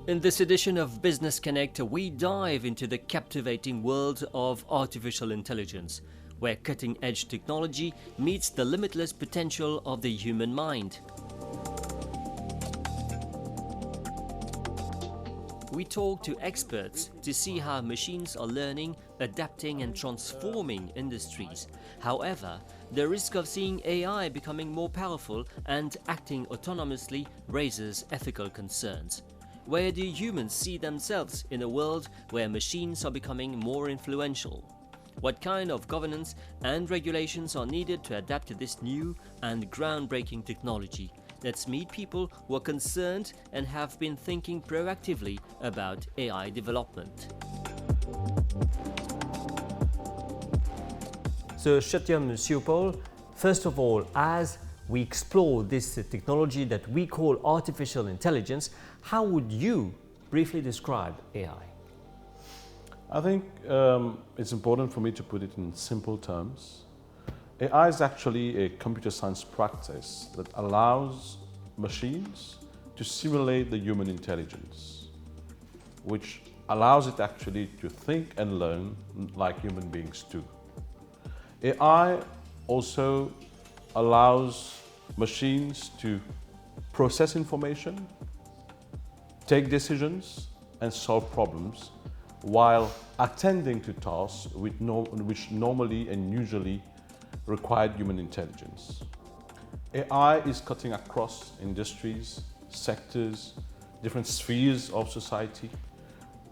In this edition of Business Connect, we dive into the captivating world of artificial intelligence, where cutting-edge technology meets the limitless potential of the human mind. We talk to experts to see how machines are learning, adapting and transforming industries. However, the risk of seeing AI becoming more powerful and acting autonomously raises ethical concerns. Where do humans see themselves in a world where machines are becoming more influential? What kind of governance and regulations are needed to adapt to this new and groundbreaking technology? Let's meet people who are concerned and have been thinking proactively about AI development. So, Monsieur Paul, first of all, as we explore this technology that we call artificial intelligence, how would you briefly describe AI? I think it's important for me to put it in simple terms. AI is actually a computer science practice that allows machines to simulate the human intelligence, which allows it actually to think and learn like human beings do. AI also allows machines to process information, take decisions, and solve problems while attending to tasks which normally and usually required human intelligence. AI is cutting across industries, sectors, different spheres of society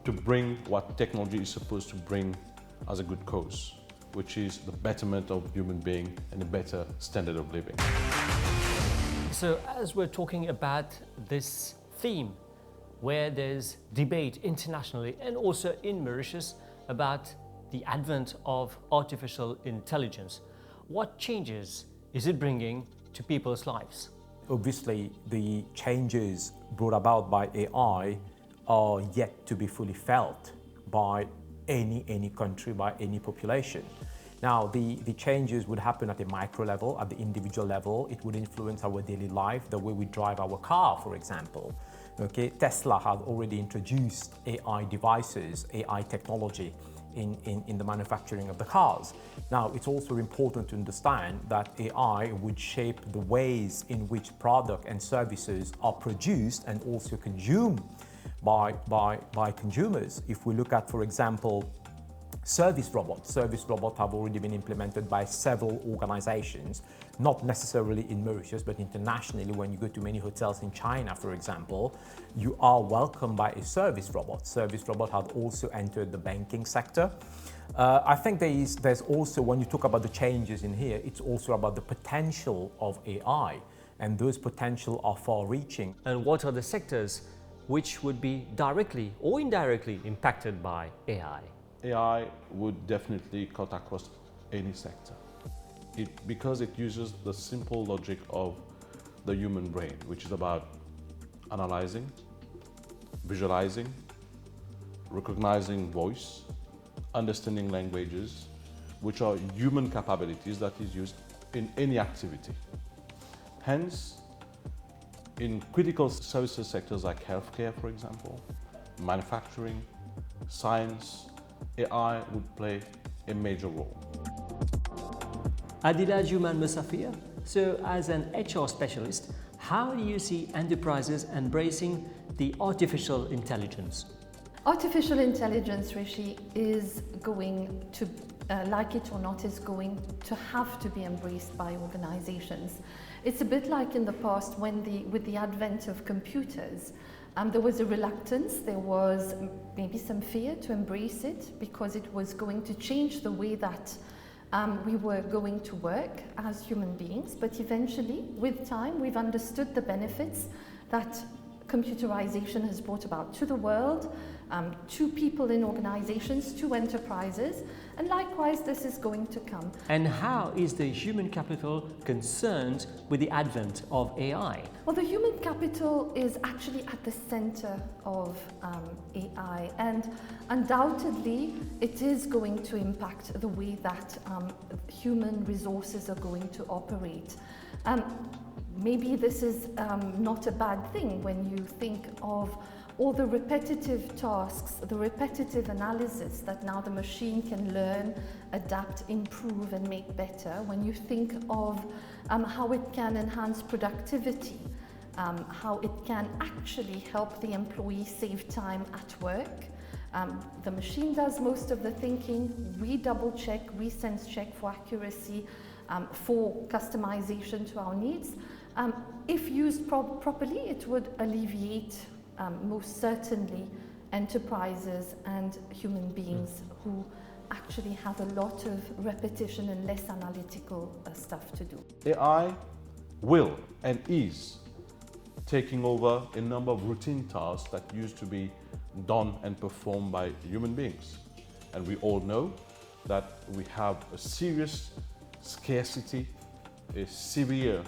to bring what technology is supposed to bring as a good cause, which is the betterment of human being and a better standard of living. So as we're talking about this theme, where there's debate internationally and also in Mauritius about the advent of artificial intelligence, what changes is it bringing to people's lives? Obviously, the changes brought about by AI are yet to be fully felt by any country, by any population. Now, the changes would happen at a micro level, at the individual level. It would influence our daily life, the way we drive our car, for example. Okay, Tesla has already introduced AI devices, AI technology in the manufacturing of the cars. Now, it's also important to understand that AI would shape the ways in which products and services are produced and also consumed by consumers. If we look at, for example, service robots have already been implemented by several organizations, not necessarily in Mauritius, but internationally. When you go to many hotels in China, for example, you are welcomed by a service robot. Service robot have also entered the banking sector. I think there's also, when you talk about the changes in here, it's also about the potential of AI, and those potential are far-reaching. And what are the sectors which would be directly or indirectly impacted by AI? AI would definitely cut across any sector because it uses the simple logic of the human brain, which is about analyzing, visualizing, recognizing voice, understanding languages, which are human capabilities that is used in any activity. Hence, in critical services sectors like healthcare, for example, manufacturing, science, AI would play a major role. Adila Juman Musafir, so as an HR specialist, how do you see enterprises embracing the artificial intelligence? Artificial intelligence, Rishi, is going to, like it or not, is going to have to be embraced by organizations. It's a bit like in the past when with the advent of computers, there was a reluctance, there was maybe some fear to embrace it because it was going to change the way that we were going to work as human beings. But eventually, with time, we've understood the benefits that computerization has brought about to the world, to people in organizations, to enterprises, and likewise this is going to come. And how is the human capital concerned with the advent of AI? Well, the human capital is actually at the center of AI, and undoubtedly it is going to impact the way that human resources are going to operate. Maybe this is not a bad thing when you think of all the repetitive tasks, the repetitive analysis that now the machine can learn, adapt, improve and make better. When you think of how it can enhance productivity, how it can actually help the employee save time at work. The machine does most of the thinking, we double check, we sense check for accuracy, for customization to our needs. If used properly, it would alleviate most certainly enterprises and human beings who actually have a lot of repetition and less analytical stuff to do. AI will and is taking over a number of routine tasks that used to be done and performed by human beings. And we all know that we have a serious scarcity, a severe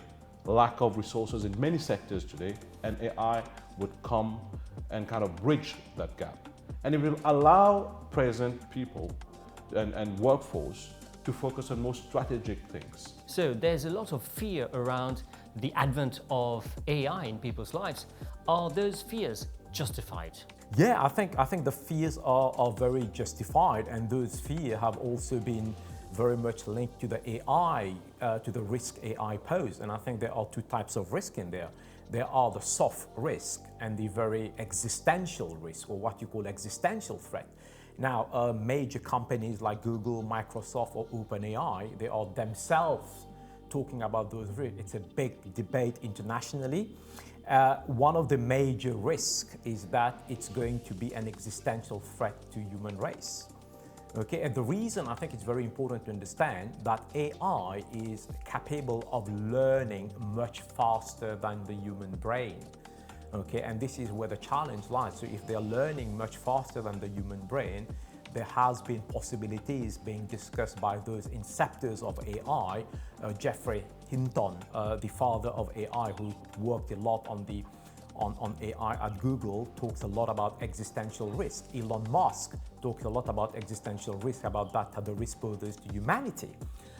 lack of resources in many sectors today, and AI would come and kind of bridge that gap. And it will allow present people and workforce to focus on more strategic things. So there's a lot of fear around the advent of AI in people's lives. Are those fears justified? Yeah, I think the fears are very justified, and those fears have also been very much linked to the AI, to the risk AI pose. And I think there are two types of risk in there. There are the soft risk and the very existential risk, or what you call existential threat. Now, major companies like Google, Microsoft, or OpenAI, they are themselves talking about those risks. It's a big debate internationally. One of the major risks is that it's going to be an existential threat to human race. Okay, and the reason I think it's very important to understand that AI is capable of learning much faster than the human brain. Okay, and this is where the challenge lies. So if they're learning much faster than the human brain, there has been possibilities being discussed by those inceptors of AI, Geoffrey Hinton, the father of AI, who worked a lot on AI at Google, talks a lot about existential risk. Elon Musk talks a lot about existential risk, about that the risk poses to humanity.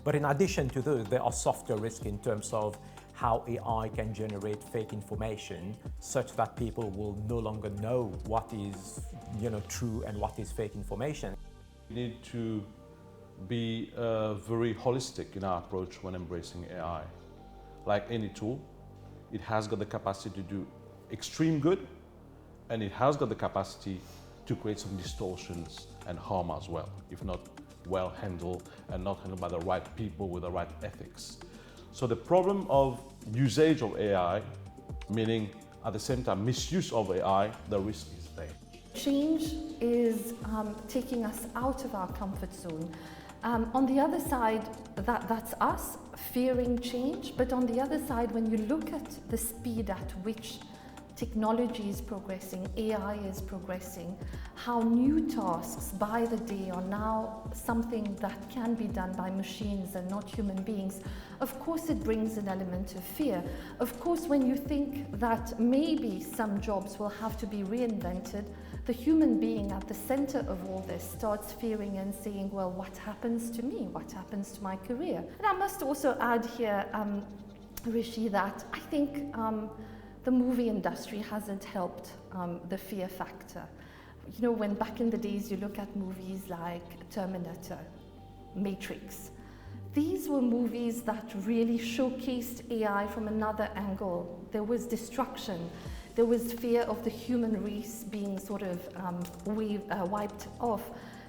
But in addition to those, there are softer risks in terms of how AI can generate fake information such that people will no longer know what is true and what is fake information. We need to be very holistic in our approach when embracing AI. Like any tool, it has got the capacity to do extreme good, and it has got the capacity to create some distortions and harm as well, if not well handled and not handled by the right people with the right ethics. So the problem of usage of AI, meaning at the same time misuse of AI, the risk is there. Change is taking us out of our comfort zone. On the other side, that's us fearing change, but on the other side, when you look at the speed at which technology is progressing, AI is progressing, how new tasks by the day are now something that can be done by machines and not human beings, of course it brings an element of fear. Of course, when you think that maybe some jobs will have to be reinvented, the human being at the center of all this starts fearing and saying, well, what happens to me? What happens to my career? And I must also add here, Rishi, that I think the movie industry hasn't helped the fear factor. You know, when back in the days you look at movies like Terminator, Matrix, these were movies that really showcased AI from another angle. There was destruction. There was fear of the human race being sort of wiped off.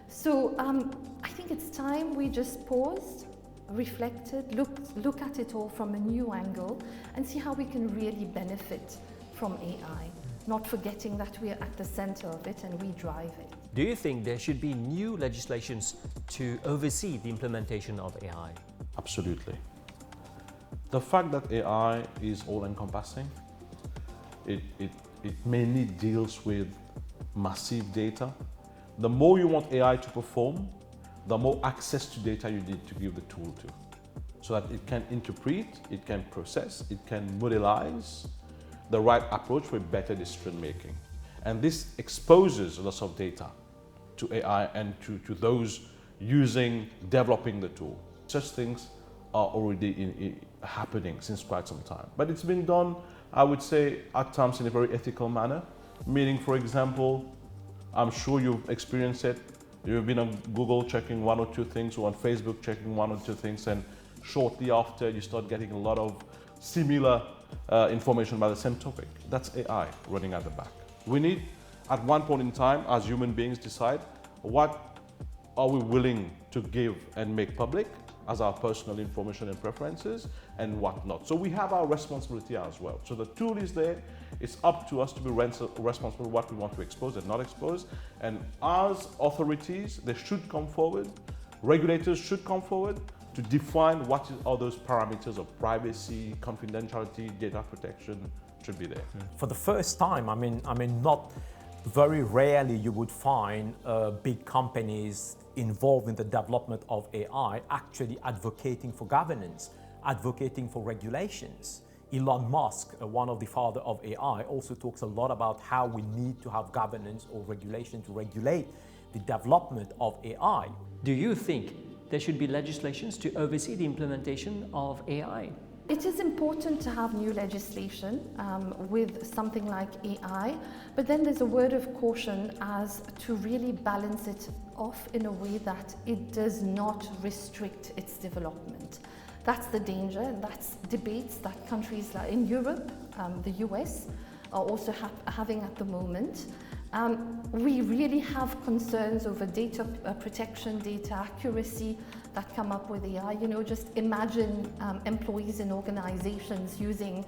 So I think it's time we just paused, reflected, look at it all from a new angle and see how we can really benefit from AI, not forgetting that we are at the center of it and we drive it. Do you think there should be new legislations to oversee the implementation of AI? Absolutely. The fact that AI is all-encompassing, it mainly deals with massive data. The more you want AI to perform, the more access to data you need to give the tool to, so that it can interpret, it can process, it can modelize the right approach for better decision making. And this exposes lots of data to AI and to those developing the tool. Such things are already happening since quite some time. But it's been done, I would say, at times in a very ethical manner. Meaning, for example, I'm sure you've experienced it. You've been on Google checking one or two things, or on Facebook checking one or two things, and shortly after you start getting a lot of similar information about the same topic. That's AI running at the back. We need, at one point in time, as human beings, decide what are we willing to give and make public as our personal information and preferences, and what not. So we have our responsibility as well. So the tool is there. It's up to us to be responsible for what we want to expose and not expose. And as authorities, they should come forward, regulators should come forward to define what are those parameters of privacy, confidentiality, data protection should be there. For the first time, I mean, not very rarely you would find big companies involved in the development of AI actually advocating for governance, advocating for regulations. Elon Musk, one of the father of AI, also talks a lot about how we need to have governance or regulation to regulate the development of AI. Do you think there should be legislations to oversee the implementation of AI? It is important to have new legislation with something like AI, but then there's a word of caution as to really balance it off in a way that it does not restrict its development. That's the danger, and that's debates that countries like in Europe, the US, are also having at the moment. We really have concerns over data protection, data accuracy that come up with AI. You know, just imagine employees in organizations using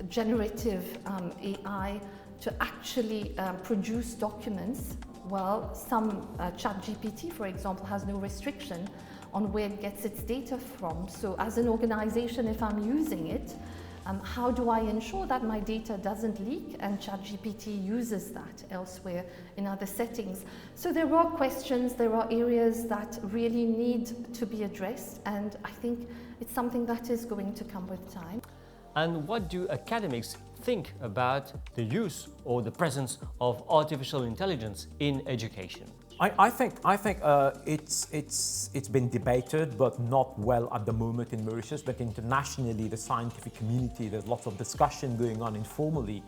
generative AI to actually produce documents. Well, some ChatGPT, for example, has no restriction on where it gets its data from. So as an organization, if I'm using it, how do I ensure that my data doesn't leak and ChatGPT uses that elsewhere in other settings? So there are questions, there are areas that really need to be addressed, and I think it's something that is going to come with time. And what do academics think about the use or the presence of artificial intelligence in education? I think it's been debated, but not well at the moment in Mauritius. But internationally, the scientific community, there's lots of discussion going on informally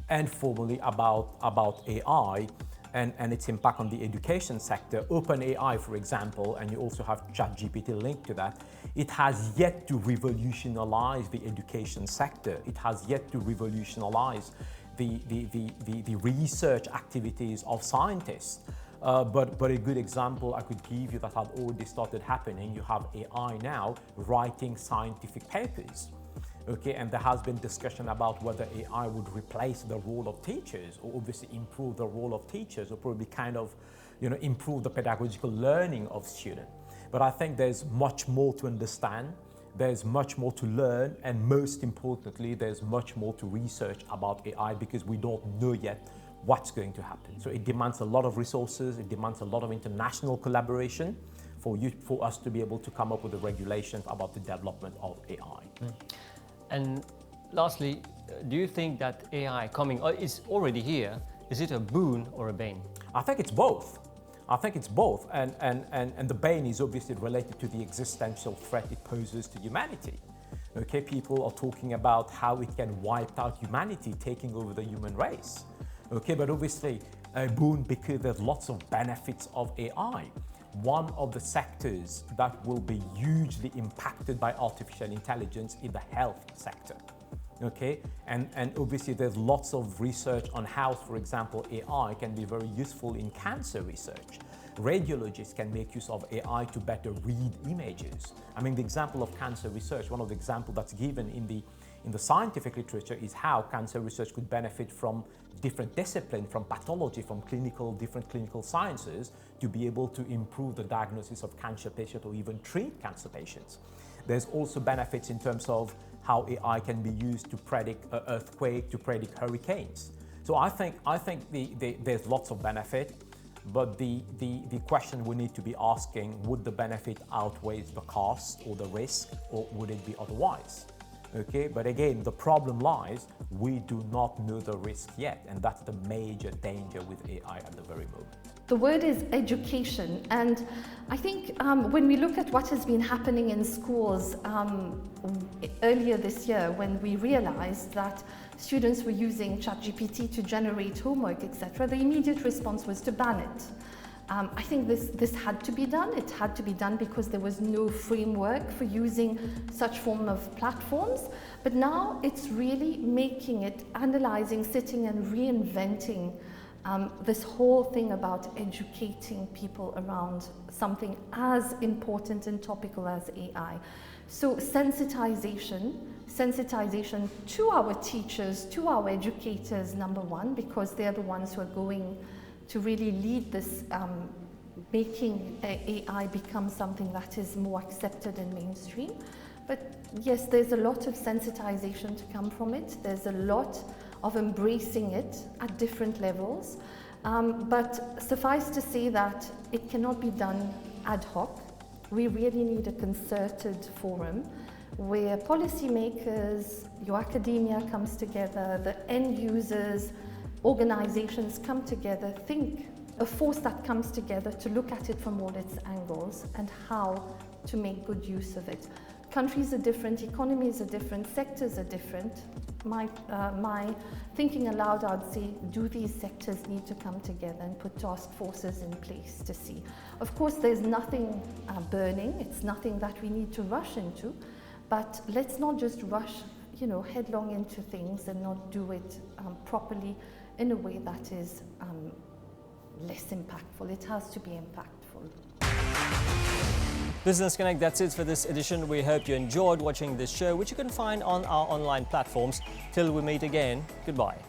and formally about AI and its impact on the education sector. OpenAI, for example, and you also have ChatGPT linked to that. It has yet to revolutionize the education sector. It has yet to revolutionize the research activities of scientists. But a good example I could give you that had already started happening, you have AI now writing scientific papers. Okay, and there has been discussion about whether AI would replace the role of teachers, or obviously improve the role of teachers, or probably kind of, improve the pedagogical learning of students. But I think there's much more to understand, there's much more to learn, and most importantly, there's much more to research about AI because we don't know yet what's going to happen. So it demands a lot of resources, it demands a lot of international collaboration for us to be able to come up with the regulations about the development of AI. And lastly, do you think that AI is already here, is it a boon or a bane? I think it's both. And the bane is obviously related to the existential threat it poses to humanity. Okay, people are talking about how it can wipe out humanity, taking over the human race. Okay, but obviously a boon because there's lots of benefits of AI. One of the sectors that will be hugely impacted by artificial intelligence is the health sector. Okay, and obviously there's lots of research on how, for example, AI can be very useful in cancer research. Radiologists can make use of AI to better read images. I mean, the example of cancer research, one of the examples that's given in the scientific literature is how cancer research could benefit from different disciplines, from pathology, from different clinical sciences, to be able to improve the diagnosis of cancer patients or even treat cancer patients. There's also benefits in terms of how AI can be used to predict an earthquake, to predict hurricanes. So I think there's lots of benefit, but the question we need to be asking, would the benefit outweigh the cost or the risk, or would it be otherwise? Okay, but again, the problem lies, we do not know the risk yet, and that's the major danger with AI at the very moment. The word is education, and I think when we look at what has been happening in schools earlier this year, when we realized that students were using ChatGPT to generate homework, etc., the immediate response was to ban it. I think this had to be done. It had to be done because there was no framework for using such form of platforms. But now it's really making it, analyzing, sitting and reinventing this whole thing about educating people around something as important and topical as AI. So sensitization to our teachers, to our educators, number one, because they're the ones who are going to really lead this, making AI become something that is more accepted and mainstream. But yes, there's a lot of sensitization to come from it. There's a lot of embracing it at different levels. But suffice to say that it cannot be done ad hoc. We really need a concerted forum where policymakers, your academia comes together, the end users, organizations come together, think, a force that comes together to look at it from all its angles and how to make good use of it. Countries are different, economies are different, sectors are different. My thinking aloud, I'd say, do these sectors need to come together and put task forces in place to see? Of course, there's nothing burning, it's nothing that we need to rush into, but let's not just rush, headlong into things and not do it properly in a way that is less impactful. It has to be impactful. Business Connect, that's it for this edition. We hope you enjoyed watching this show, which you can find on our online platforms. Till we meet again, goodbye.